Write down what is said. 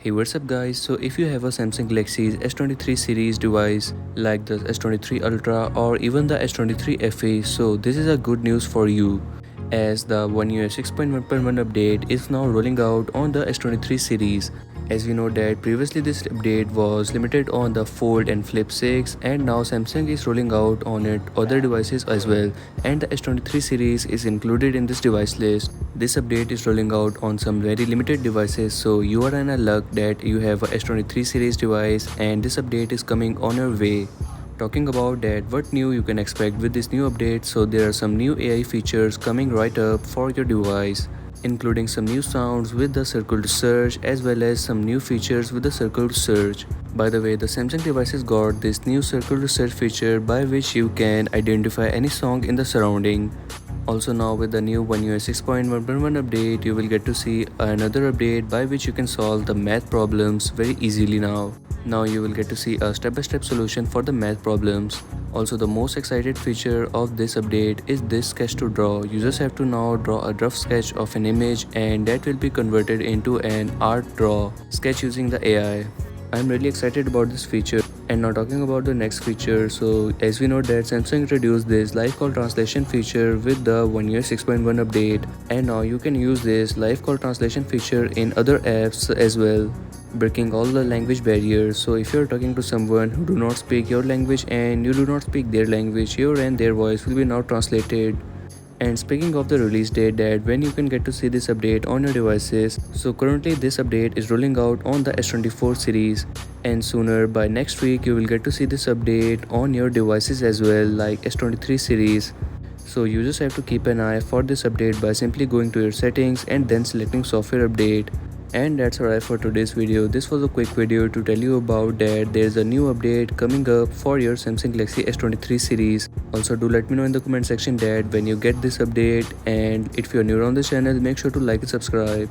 Hey, what's up guys? So if you have a Samsung Galaxy S23 series device like the S23 Ultra or even the S23 FE, so this is a good news for you as the One UI 6.1.1 update is now rolling out on the S23 series. As we know that previously this update was limited on the Fold and Flip 6, and now Samsung is rolling out on it other devices as well, and the S23 series is included in this device list. This update is rolling out on some very limited devices, so you are in a luck that you have a S23 series device and this update is coming on your way. Talking about that, what new you can expect with this new update, so there are some new AI features coming right up for your device, including some new sounds with the circle to search as well as some new features with the circle to search. By the way, the Samsung devices got this new circle to search feature by which you can identify any song in the surrounding. Also now with the new One UI 6.1.1 update, you will get to see another update by which you can solve the math problems very easily now. Now you will get to see a step-by-step solution for the math problems. Also the most excited feature of this update is this sketch to draw. You just have to now draw a rough sketch of an image and that will be converted into an art draw sketch using the AI. I'm really excited about this feature. And now talking about the next feature, so as we know that Samsung introduced this live call translation feature with the One UI 6.1 update, and now you can use this live call translation feature in other apps as well, breaking all the language barriers. So if you're talking to someone who do not speak your language and you do not speak their language, your and their voice will be now translated. And speaking of the release date, that when you can get to see this update on your devices, so currently this update is rolling out on the S24 series, and sooner by next week you will get to see this update on your devices as well like S23 series. So you just have to keep an eye for this update by simply going to your settings and then selecting software update. And that's alright for today's video. This was a quick video to tell you about that there's a new update coming up for your Samsung Galaxy S23 series. Also do let me know in the comment section that when you get this update, and if you're new on the channel, make sure to like and subscribe.